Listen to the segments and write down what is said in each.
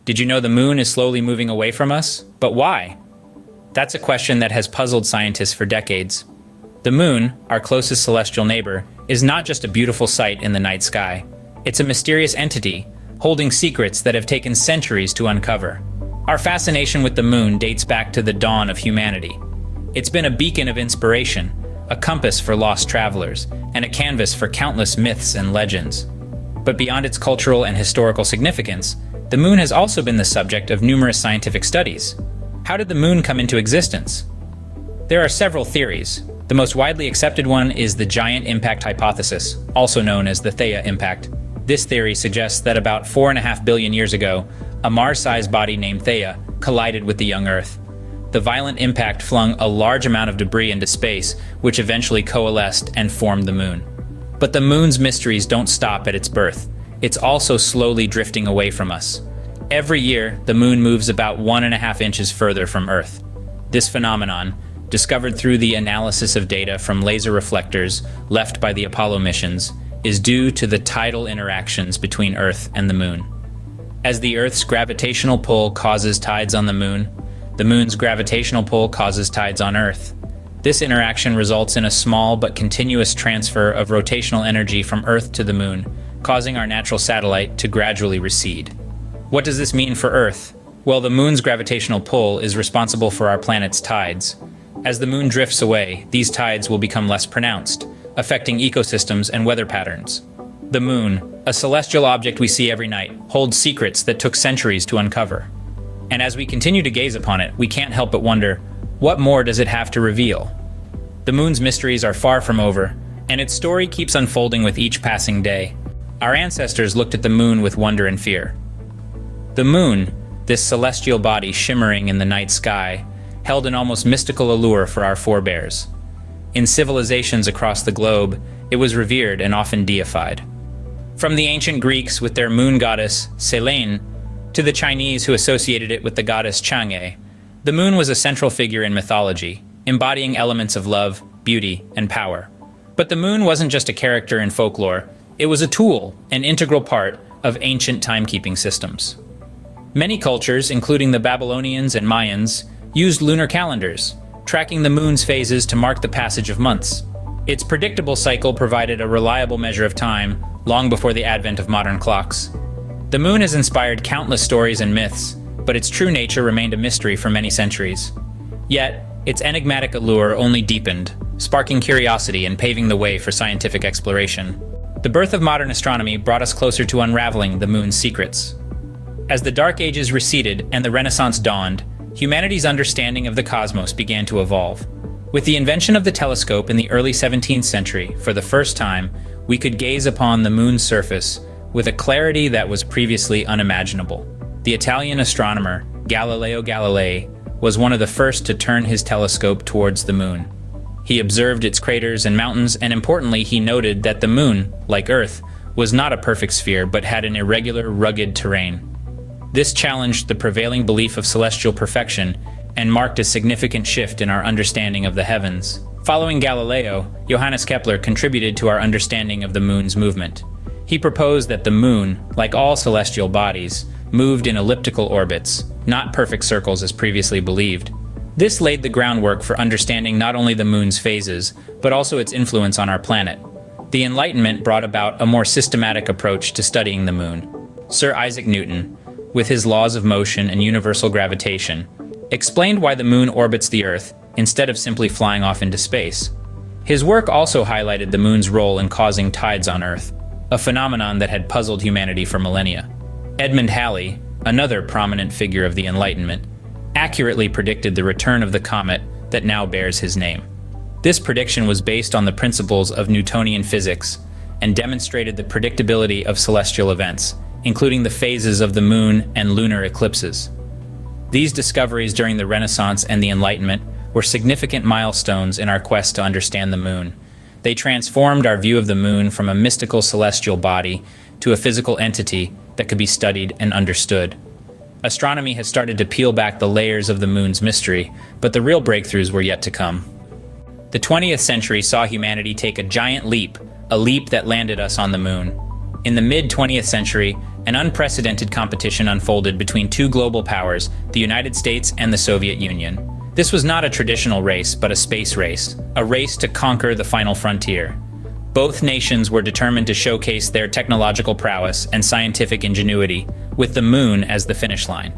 Did you know the moon is slowly moving away from us? But why? That's a question that has puzzled scientists for decades. The moon, our closest celestial neighbor, is not just a beautiful sight in the night sky. It's a mysterious entity, holding secrets that have taken centuries to uncover. Our fascination with the moon dates back to the dawn of humanity. It's been a beacon of inspiration, a compass for lost travelers, and a canvas for countless myths and legends. But beyond its cultural and historical significance, the moon has also been the subject of numerous scientific studies. How did the moon come into existence? There are several theories. The most widely accepted one is the giant impact hypothesis, also known as the Theia impact. This theory suggests that about 4.5 billion years ago, a Mars-sized body named Theia collided with the young Earth. The violent impact flung a large amount of debris into space, which eventually coalesced and formed the moon. But the moon's mysteries don't stop at its birth. It's also slowly drifting away from us. Every year, the moon moves about 1.5 inches further from Earth. This phenomenon, discovered through the analysis of data from laser reflectors left by the Apollo missions, is due to the tidal interactions between Earth and the moon. As the Earth's gravitational pull causes tides on the moon's gravitational pull causes tides on Earth. This interaction results in a small but continuous transfer of rotational energy from Earth to the moon, causing our natural satellite to gradually recede. What does this mean for Earth? Well, the moon's gravitational pull is responsible for our planet's tides. As the moon drifts away, these tides will become less pronounced, affecting ecosystems and weather patterns. The moon, a celestial object we see every night, holds secrets that took centuries to uncover. And as we continue to gaze upon it, we can't help but wonder, what more does it have to reveal? The moon's mysteries are far from over, and its story keeps unfolding with each passing day. Our ancestors looked at the moon with wonder and fear. The moon, this celestial body shimmering in the night sky, held an almost mystical allure for our forebears. In civilizations across the globe, it was revered and often deified. From the ancient Greeks with their moon goddess, Selene, to the Chinese who associated it with the goddess Chang'e, the moon was a central figure in mythology, embodying elements of love, beauty, and power. But the moon wasn't just a character in folklore, it was a tool, an integral part of ancient timekeeping systems. Many cultures, including the Babylonians and Mayans, used lunar calendars, tracking the moon's phases to mark the passage of months. Its predictable cycle provided a reliable measure of time, long before the advent of modern clocks. The moon has inspired countless stories and myths, but its true nature remained a mystery for many centuries. Yet, its enigmatic allure only deepened, sparking curiosity and paving the way for scientific exploration. The birth of modern astronomy brought us closer to unraveling the moon's secrets. As the Dark Ages receded and the Renaissance dawned, humanity's understanding of the cosmos began to evolve. With the invention of the telescope in the early 17th century, for the first time, we could gaze upon the moon's surface with a clarity that was previously unimaginable. The Italian astronomer, Galileo Galilei, was one of the first to turn his telescope towards the moon. He observed its craters and mountains, and importantly, he noted that the moon, like Earth, was not a perfect sphere but had an irregular, rugged terrain. This challenged the prevailing belief of celestial perfection and marked a significant shift in our understanding of the heavens. Following Galileo, Johannes Kepler contributed to our understanding of the moon's movement. He proposed that the moon, like all celestial bodies, moved in elliptical orbits, not perfect circles as previously believed. This laid the groundwork for understanding not only the moon's phases, but also its influence on our planet. The Enlightenment brought about a more systematic approach to studying the moon. Sir Isaac Newton, with his laws of motion and universal gravitation, explained why the moon orbits the Earth instead of simply flying off into space. His work also highlighted the moon's role in causing tides on Earth, a phenomenon that had puzzled humanity for millennia. Edmund Halley, another prominent figure of the Enlightenment, accurately predicted the return of the comet that now bears his name. This prediction was based on the principles of Newtonian physics and demonstrated the predictability of celestial events, including the phases of the moon and lunar eclipses. These discoveries during the Renaissance and the Enlightenment were significant milestones in our quest to understand the moon. They transformed our view of the moon from a mystical celestial body to a physical entity that could be studied and understood. Astronomy has started to peel back the layers of the moon's mystery, but the real breakthroughs were yet to come. The 20th century saw humanity take a giant leap, a leap that landed us on the moon. In the mid-20th century, an unprecedented competition unfolded between two global powers, the United States and the Soviet Union. This was not a traditional race, but a space race, a race to conquer the final frontier. Both nations were determined to showcase their technological prowess and scientific ingenuity, with the moon as the finish line.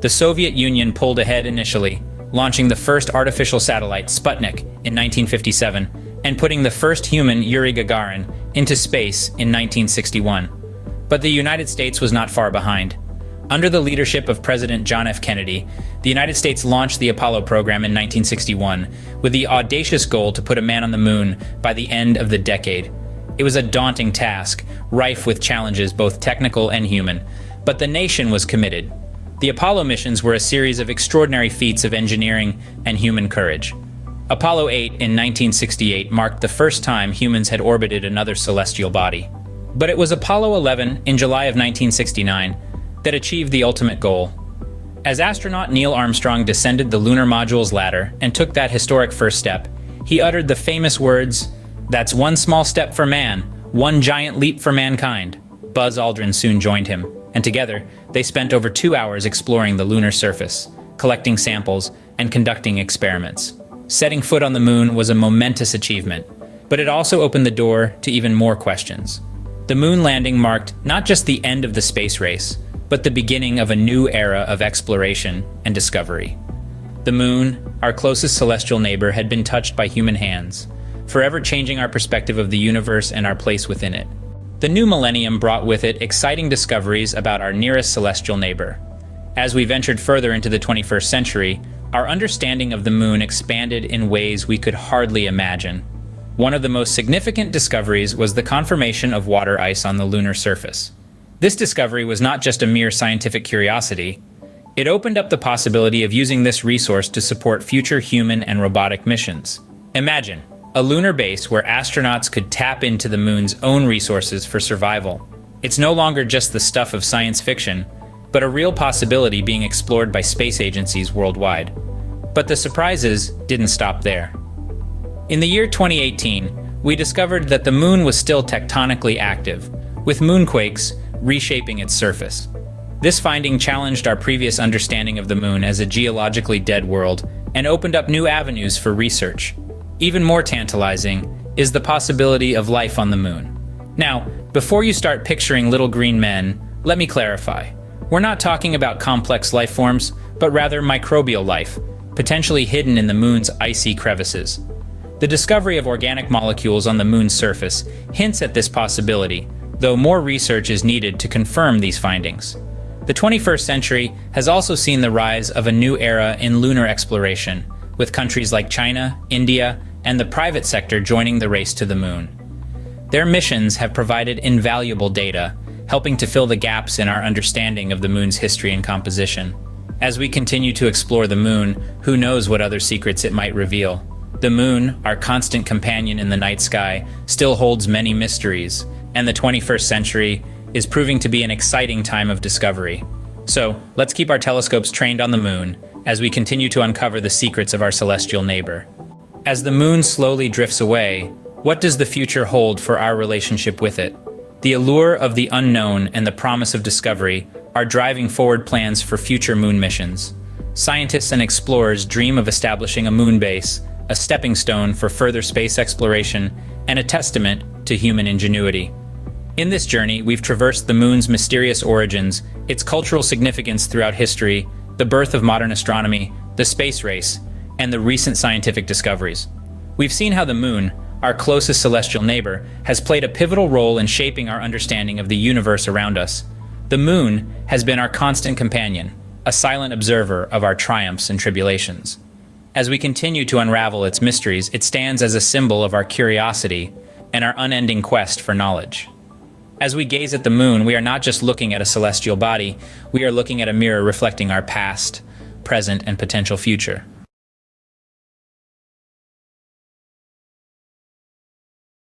The Soviet Union pulled ahead initially, launching the first artificial satellite, Sputnik, in 1957, and putting the first human, Yuri Gagarin, into space in 1961. But the United States was not far behind. Under the leadership of President John F. Kennedy, the United States launched the Apollo program in 1961 with the audacious goal to put a man on the moon by the end of the decade. It was a daunting task, rife with challenges both technical and human, but the nation was committed. The Apollo missions were a series of extraordinary feats of engineering and human courage. Apollo 8 in 1968 marked the first time humans had orbited another celestial body. But it was Apollo 11 in July of 1969 that achieved the ultimate goal. As astronaut Neil Armstrong descended the lunar module's ladder and took that historic first step, he uttered the famous words, "That's one small step for man, one giant leap for mankind." Buzz Aldrin soon joined him, and together they spent over 2 hours exploring the lunar surface, collecting samples and conducting experiments. Setting foot on the moon was a momentous achievement, but it also opened the door to even more questions. The moon landing marked not just the end of the space race, but the beginning of a new era of exploration and discovery. The moon, our closest celestial neighbor, had been touched by human hands, forever changing our perspective of the universe and our place within it. The new millennium brought with it exciting discoveries about our nearest celestial neighbor. As we ventured further into the 21st century, our understanding of the moon expanded in ways we could hardly imagine. One of the most significant discoveries was the confirmation of water ice on the lunar surface. This discovery was not just a mere scientific curiosity. It opened up the possibility of using this resource to support future human and robotic missions. Imagine a lunar base where astronauts could tap into the moon's own resources for survival. It's no longer just the stuff of science fiction, but a real possibility being explored by space agencies worldwide. But the surprises didn't stop there. In the year 2018, we discovered that the moon was still tectonically active, with moonquakes reshaping its surface. This finding challenged our previous understanding of the moon as a geologically dead world and opened up new avenues for research. Even more tantalizing is the possibility of life on the moon. Now, before you start picturing little green men, let me clarify. We're not talking about complex life forms, but rather microbial life, potentially hidden in the moon's icy crevices. The discovery of organic molecules on the moon's surface hints at this possibility, though more research is needed to confirm these findings. The 21st century has also seen the rise of a new era in lunar exploration, with countries like China, India, and the private sector joining the race to the moon. Their missions have provided invaluable data, helping to fill the gaps in our understanding of the moon's history and composition. As we continue to explore the moon, who knows what other secrets it might reveal? The moon, our constant companion in the night sky, still holds many mysteries, and the 21st century is proving to be an exciting time of discovery. So, let's keep our telescopes trained on the moon as we continue to uncover the secrets of our celestial neighbor. As the moon slowly drifts away, what does the future hold for our relationship with it? The allure of the unknown and the promise of discovery are driving forward plans for future moon missions. Scientists and explorers dream of establishing a moon base, a stepping stone for further space exploration, and a testament to human ingenuity. In this journey, we've traversed the moon's mysterious origins, its cultural significance throughout history, the birth of modern astronomy, the space race, and the recent scientific discoveries. We've seen how the moon, our closest celestial neighbor, has played a pivotal role in shaping our understanding of the universe around us. The moon has been our constant companion, a silent observer of our triumphs and tribulations. As we continue to unravel its mysteries, it stands as a symbol of our curiosity and our unending quest for knowledge. As we gaze at the moon, we are not just looking at a celestial body, we are looking at a mirror reflecting our past, present, and potential future.